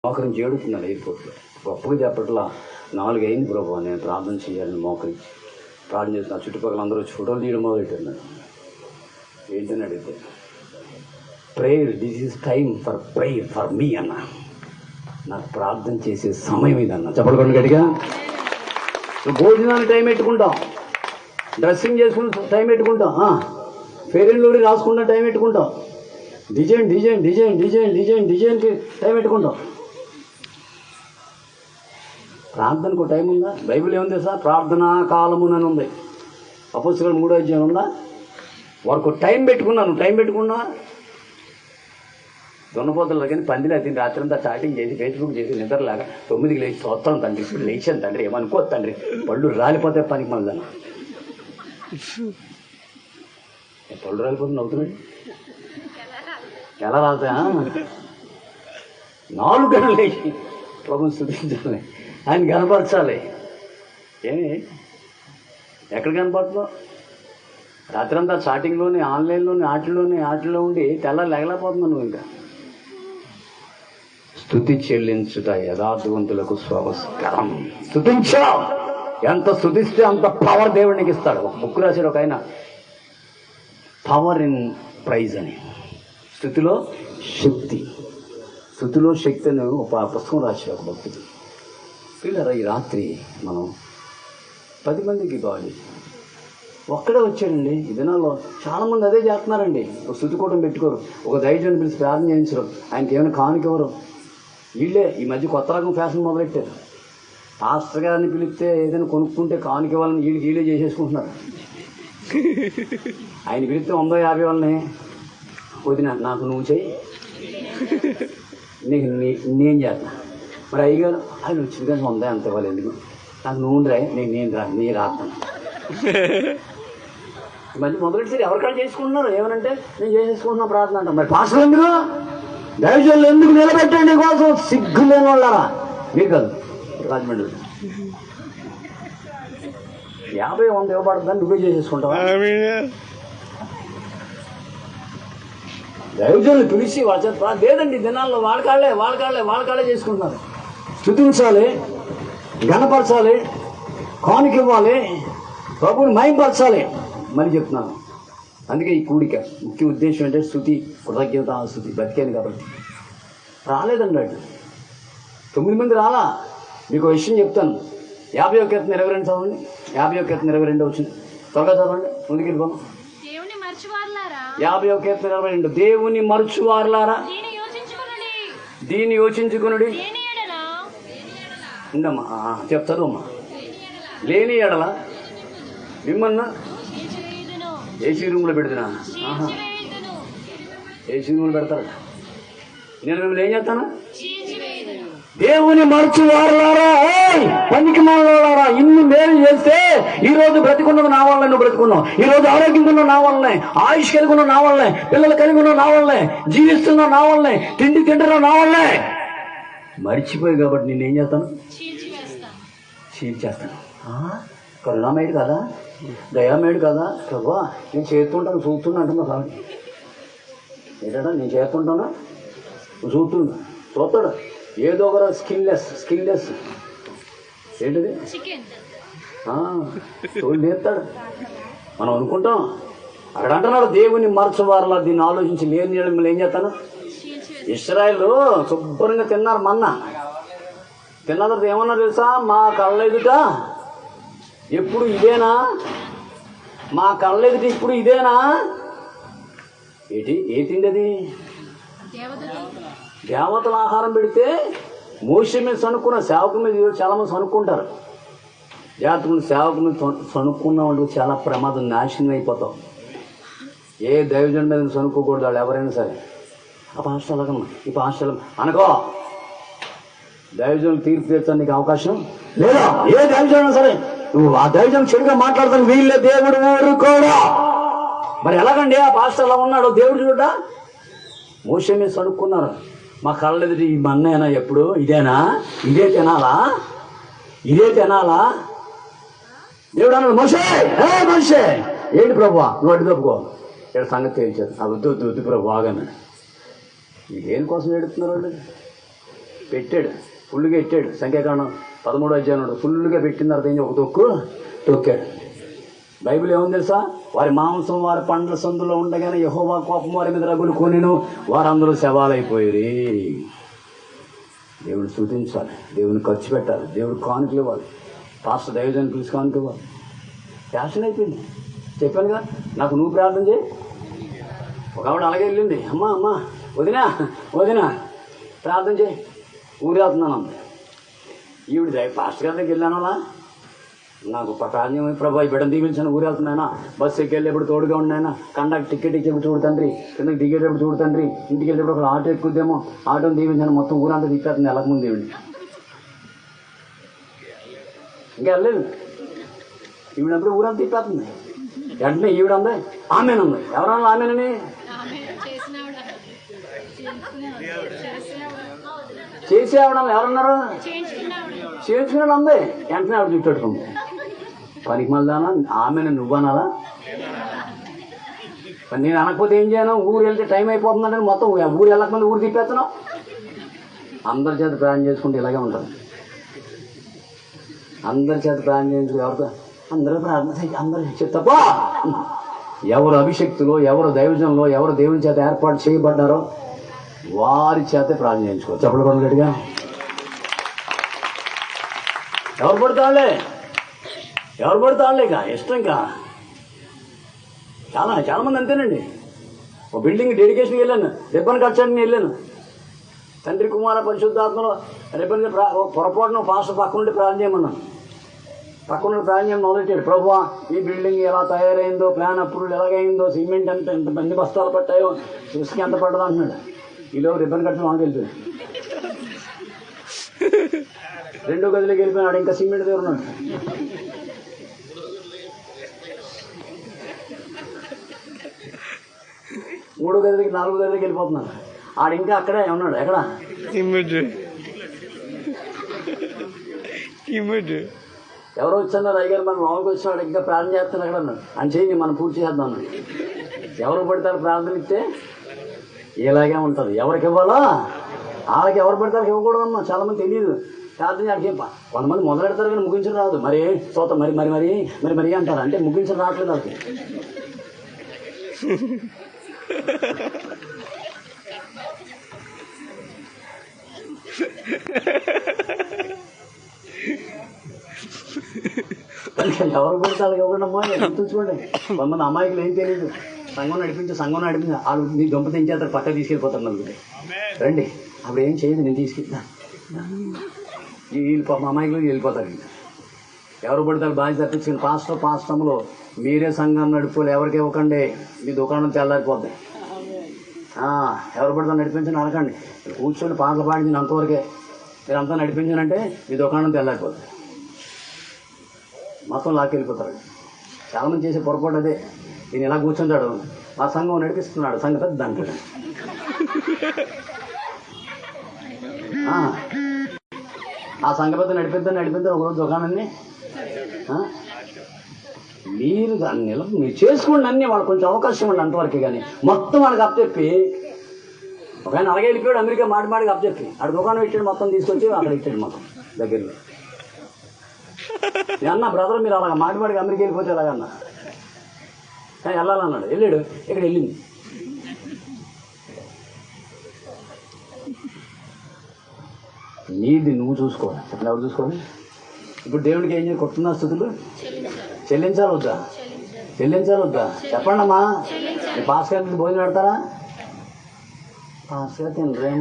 మోకరించి ఏడుతున్నాను ఎయిర్పోర్ట్లో. గొప్పగా చెప్పట్లా 4 అయింది ప్రభు, నేను ప్రార్థన చేయాలని మోకరించి ప్రార్థన చేసిన చుట్టుపక్కల అందరూ ఫోటోలు తీయడం మొదలెట్టాను. ఏంటని అడిగితే prayer, this is time for prayer for me అన్న. నాకు ప్రార్థన చేసే సమయం ఇదన్న. చెప్పకుండా గట్టిగా. భోజనానికి టైం పెట్టుకుంటాం, డ్రెస్సింగ్ చేసుకుని టైం పెట్టుకుంటాం, ఫెయిర్ అండ్ లవ్లీ రాసుకుంటా టైం పెట్టుకుంటాం, డిజైన్కి టైం పెట్టుకుంటాం. ప్రార్థనకు టైం ఉందా? బైబిల్ ఏముంది సార్? ప్రార్థనా కాలమునని ఉంది. అపోస్తలుల 3వ అధ్యాయం ఉందా? వారికి టైం పెట్టుకున్నాను. టైం పెట్టుకున్నా దున్నపోతులు కానీ పందిలా తిని రాత్రి అంతా చాటింగ్ చేసి ఫేస్బుక్ చేసి నిద్రలాగా 9కి లేచి చూస్తాను తండ్రి, ఇప్పుడు లేచాను తండ్రి, ఏమనుకోదు తండ్రి, పళ్ళు రాలిపోతే పనికి మళ్ళీ పళ్ళు రాలిపోతుంది అవుతున్నాడు. ఎలా రాలుతా? 4 గంటలు లేచి ప్రభుని స్తుతించాలి, ఆయన కనపరచాలి. ఏమి ఎక్కడ కనపడుతున్నావు? రాత్రి అంతా చాటింగ్లోని, ఆన్లైన్లోని, ఆటల్లో ఉండి తెల్లారి లేగలేకపోతున్నావు నువ్వు. ఇంకా స్తుతి చెల్లించుట యథార్థవంతులకు స్వస్కరం. స్తుతించా, ఎంత స్తుతిస్తే అంత పవర్ దేవుడికి ఇస్తాడు. ఒక బుక్ రాశాడు ఒక ఆయన, పవర్ ఇన్ ప్రైజ్ అని. స్తుతిలో శక్తి, స్తుతిలో శక్తి అని ఒక పుస్తకం రాశాడు ఒక భక్తుడు. పిల్లరా, ఈ రాత్రి మనం 10 మందికి కావాలి. ఒక్కడే వచ్చాడండి. ఈ దినాల్లో చాలామంది అదే చేస్తున్నారండి. ఒక స్తుతికూటం పెట్టుకోరు, ఒక దైవజనుని పిలిచి ప్రార్థన చేయించరు, ఆయనకి ఏమైనా కానుకెవరు. వీళ్ళే ఈ మధ్య కొత్త రకం ఫ్యాషన్ మొదలెట్టారు. పాస్టర్ గారిని పిలిస్తే ఏదైనా కొనుక్కుంటే కానుకెవ్వాలని వీళ్ళే చేసేసుకుంటున్నారు. ఆయన పిలిస్తే 150 వాళ్ళని వదిన నాకు నువ్వు చెయ్యి, నీకు నేను చేస్తా. మరి అయ్యగారు ఆయన వచ్చింది కానీ 100 అంత ఇవ్వాలి, ఎందుకు నాకు నువ్వు రా, నేను రాస్తాను. ఈ మధ్య మొదలెట్టి ఎవరికాళ్ళు చేసుకుంటున్నారు. ఏమనంటే నేను చేసేసుకుంటున్నా ప్రార్థన అంటాం. మరి పాస్టర్ ఎందుకు, దైవజనులు ఎందుకు నిలబెట్టండి కోసం? సిగ్గు లేని వాళ్ళరా మీరు కాదు. రాజమండ్రి 50-100 ఇవ్వబడుతుందని నువ్వే చేసేసుకుంటావా? దైవజనులు పిలిచి వాళ్ళ లేదండి. దినాల్లో వాళ్ళకాళ్ళే చేసుకుంటున్నారు. స్తుతించాలి, ఘనపరచాలి, కానుక ఇవ్వాలి, ప్రభుని మహిమపరచాలి. మరి చెప్తున్నాను. అందుకే ఈ కూడిక ముఖ్య ఉద్దేశం అంటే స్తుతి, కృతజ్ఞత, స్తుతి. బతికాను కాబట్టి రాలేదండి. 9 మంది రాలా. మీకు విషయం చెప్తాను. 51 కీర్తన 22 చదవండి. 51 కీర్తన 22 వచ్చింది. త్వరగా చదవండి, ముందుకు వెళ్ళిపోము. 51 కీర్తన 22. దేవుని మరచువారులారా దీన్ని యోచించుకునుడి. ఉండమ్మా, చెప్తారు అమ్మా. లేని ఎడల మిమ్మల్ని ఏసీ రూమ్లో పెడుతున్నా. ఏసీ రూమ్లో పెడతారు. నేను మిమ్మల్ని ఏం చేస్తాను? దేవుని మరచువారులారా, పనికి మాలారా, ఇన్ని మేలు చేస్తే ఈరోజు బ్రతికున్నది నా వల్లనే. నువ్వు బ్రతుకున్నావు. ఈరోజు ఆరోగ్యంగా ఉన్న నా వల్లనే, ఆయుష్ కలిగి ఉన్న నా వల్లనే, పిల్లలు కలిగి ఉన్న నా వల్లనే, జీవిస్తున్న నా వల్లనే, తిండి తింటున్న నా వల్లనే. మర్చిపోయి కాబట్టి నేనేం చేస్తాను? చీల్చేస్తాను. కరుణామయుడు కదా, దయామయుడు కదా ప్రభు, నేను చేస్తుంటాను చూస్తున్నా అంటున్నా. కాబట్టి ఏంటంటే నేను చేస్తుంటానా, నువ్వు చూస్తాడు. ఏదో ఒక స్కిన్లెస్ ఏంటిది తోడు నేర్తాడు. మనం అనుకుంటాం. అక్కడ అంటున్నాడు దేవుని మరచవారలా దీన్ని ఆలోచించి నేను మిమ్మల్ని ఏం చేస్తాను? ఇశ్రాయేలు శుభ్రంగా తిన్నారు, మన్నా తిన్న తర్వాత ఏమన్నా తెలుసా? మా కళ్ళ ఎదుట ఎప్పుడు ఇదేనా? మా కళ్ళ ఎదుట ఇప్పుడు ఇదేనా? ఏ తిండి అది? దేవతల ఆహారం పెడితే మోషే మీద సనుక్కున్న సేవకుల మీద చాలా మంది సనుక్కుంటారు. జాతకులు సేవకుల మీద సనుక్కున్న వాళ్ళు చాలా ప్రమాదం, నాశనం అయిపోతాం. ఏ దైవజన్ మీద సనుక్కోకూడదు వాళ్ళు ఎవరైనా సరే. ఆ పాస్టర్ అలాగమ్మా, ఈ పాస్టర్ అనుకో, దైవజనులు తీర్పు తీర్చడానికి అవకాశం లేదా? ఏ దైవజనం సరే నువ్వు ఆ దైవజనం చెడుగా మాట్లాడతాను, వీళ్ళే దేవుడు ఊరుకోడా. మరి ఎలాగండి ఆ పాస్టర్ అలా ఉన్నాడు? దేవుడు చూడ మోషే మీద సనుక్కున్నారు. మా కళ్ళెదుటి ఈ మన్నైనా ఎప్పుడు ఇదేనా? ఇదే తినాలా? దేవుడు అన్నాడు, మోషే ఏంటి ప్రభు నువ్వు అడ్డు తప్పుకో, ఇక్కడ సంగతి తేల్చారు. ఆ వద్దు ప్రభు ఆగన్నాడు. ఈ దేనికోసం ఏడుతున్నారు వాళ్ళు? పెట్టాడు, ఫుల్గా ఎట్టాడు. సంఖ్యాకాండం 13వ అధ్యాయం ఫుల్గా పెట్టిన తర్వాత ఏం ఒక తొక్కాడు. బైబిల్ ఏముంది తెలుసా? వారి మాంసం వారి పండ్ల సందులో ఉండగానే యెహోవా కోపం వారి మీద రగులు కొనెను, వారందరూ శవాలైపోయారు. దేవుని స్తుతించాలి, దేవుని ఖర్చు పెట్టాలి, దేవుడు కానుకలు ఇవ్వాలి, పాస్టర్ దైవజన్ పిలిచి కానుక ఇవ్వాలి. ఫ్యాషన్ అయిపోయింది. చెప్పాను కదా, నాకు నువ్వు ప్రార్థన చేయి. ఒక ఆవిడ అలాగే వెళ్ళింది, అమ్మా వదినా ప్రార్థన చేయి, ఊరేస్తున్నాను అంది. ఈవిడ పాస్టర్ గారి దగ్గరికి వెళ్ళాను, అలా నాకు ప్రార్థన ప్రభా ఈ బిడ్డను దీవించాను, ఊరేళ్తున్నాయన, బస్సు ఎక్కి వెళ్ళేప్పుడు తోడుగా ఉన్నాయన, కండక్టర్ టికెట్ ఇచ్చేప్పుడు చూడు తండ్రి, కిందకి దిగేటప్పుడు చూడు తండ్రి, ఇంటికి వెళ్ళేప్పుడు ఒక ఆటో ఎక్కుద్దేమో, ఆటోని దీవించాను, మొత్తం ఊరంతా తిప్పేస్తుంది వెళ్ళకముందు ఈవిడ. ఇంకా వెళ్ళలేదు, ఈవిడప్పుడు ఊరంతా తిప్పేస్తుంది. వెంటనే ఈవిడంది ఆమెనుంది. ఎవరన్నా ఆమెనని చేసే ఆవిడ ఎవరన్నారు? చేయించుకున్నాడు అంది. వెంటనే ఆవిడ చుట్టెట్టుకుంది. పనికి మళ్ళానా ఆమెను నువ్వనాలా? నేను అనకపోతే ఏం చేయను? ఊరు వెళ్తే టైం అయిపోతుందంటే మొత్తం ఊరు వెళ్ళకముందు ఊరు తిప్పేస్తున్నావు. అందరి చేత ప్రయాణం చేసుకుంటే ఇలాగే ఉంటుంది. అందరి చేత ప్రయాణం చేయించుకుంటే ఎవరితో అందరూ ప్రార్థన అందరూ చెప్తాపా. ఎవరు అభిషక్తులో, ఎవరు దైవజనంలో, ఎవరు దేవుని చేత ఏర్పాటు చేయబడ్డారో వారి చేతే ప్రార్థన చేయించుకోవచ్చు. చెప్పలు కూడా గట్టిగా ఎవరు పడతాడులే ఇక ఇష్టం. ఇంకా చాలా మంది అంతేనండి. ఒక బిల్డింగ్ డెడికేషన్కి వెళ్ళాను, రిబ్బన్ కట్ చేయడానికి వెళ్ళాను. తండ్రి కుమార పరిశుద్ధాత్మలో రిబ్బన్ పొరపాటున పాస్టర్ పక్క నుండి ప్రార్థన చేయమన్నాను. పక్కన ప్రార్థన చేయడం మొదలెట్టాడు. ప్రభువా ఈ బిల్డింగ్ ఎలా తయారైందో, ప్లాన్ అప్రూవల్ ఎలాగైందో, సిమెంట్ ఎంత ఎన్ని బస్తాలు పట్టాయో, ఇసుక ఎంత పడ్డదో అంటున్నాడు. ఈలో రిబ్బన్ కట్టిన వానికి వెళ్ళిపోయాడు. రెండో గదిలోకి వెళ్ళిపోయినాడు. ఇంకా సిమెంట్ దగ్గర ఉన్నాడు. మూడో గదిలోకి, నాలుగో గదిలోకి వెళ్ళిపోతున్నాడు. ఆడు ఇంకా అక్కడే ఉన్నాడు. ఎక్కడ ఎవరో వచ్చన్నారు, అయ్యారు మనం లోపలికి వచ్చినాడు, ఇంకా ప్రార్థన చేస్తాను అక్కడ అన్నాడు. అని చేయి మనం పూర్తి చేద్దాం అన్నాడు. ఎవరు పడతారు ప్రార్థన ఇస్తే ఇలాగే ఉంటుంది. ఎవరికి ఇవ్వాలా వాళ్ళకి, ఎవరు పడతారు ఇవ్వకూడదమ్మా. చాలా మంది తెలియదు. ప్రార్థన చేయాలి. కొంతమంది మొదలెడతారు కానీ ముగించడం రాదు. మరి సోత మరి మరి మరి మరి మరి అంటారు. అంటే ముగించడం రావట్లేదు వాళ్ళకి. ఎవరు పడతారు ఇవ్వకూడదమ్మా. గుర్తుంచుకోండి. కొంతమంది అమాయకులు ఏం తెలియదు. సంఘం నడిపించి వాళ్ళు మీ దొంప తెంచేస్తారు, పక్క తీసుకెళ్ళిపోతారు. నలుగురు రండి, అప్పుడు ఏం చేయదు, నేను తీసుకెళ్తా. వీళ్ళు పాప అమాయకులు వెళ్ళిపోతారు. ఇంకా ఎవరు పడతారు బాధ్యత తప్పించుకుని పాస్టంలో మీరే సంఘం నడుపుకోవాలి. ఎవరికి ఇవ్వకండి, మీ దుకాణం తెల్లారిపోద్ది. ఎవరు పడతారు నడిపించని అనకండి. కూర్చొని పాటలు పాడించిన అంతవరకే. మీరు అంతా నడిపించానంటే మీ దుకాణం తెల్లారిపోద్ది, మొత్తం లాక్కెళ్ళిపోతారు. చాలామంది చేసే పొరపాటు అదే. ఈయన ఇలా కూర్చుంటాడు, ఆ సంఘం నడిపిస్తున్నాడు, సంఘం పెద్ద అంటాడు. ఆ సంఘ పెద్ద నడిపిద్దాం ఒకరోజు దుకాణాన్ని. మీరు దాన్ని మీరు చేసుకోండి అన్నీ. వాళ్ళకి కొంచెం అవకాశం ఇవ్వండి అంతవరకు. కానీ మొత్తం వాళ్ళకి అప్పచెప్పి, ఒక ఆయన అలాగే వెళ్ళిపోయాడు అమెరికా, మాటికి అప్పచెప్పి ఆడు దుకాణం పెట్టాడు, మొత్తం తీసుకొచ్చి అక్కడ ఇచ్చాడు మొత్తం దగ్గరలో. నేను అన్నా, బ్రదర్ మీరు అలాగ మాటికి అమెరికా వెళ్ళిపోతే ఎలాగన్నా వెళ్ళాలన్నాడు. వెళ్ళాడు, ఇక్కడ వెళ్ళింది. నీది నువ్వు చూసుకోవాలి. ఎట్లా ఎవరు చూసుకోవాలి? ఇప్పుడు దేవుడికి ఏం చేయాలి? కొట్టున్న స్థుతులు చెల్లించాలి వద్దా? చెప్పండి అమ్మా. పాస్ గారికి భోజనం పెడతారా? పాస్ గారు తినరేమో.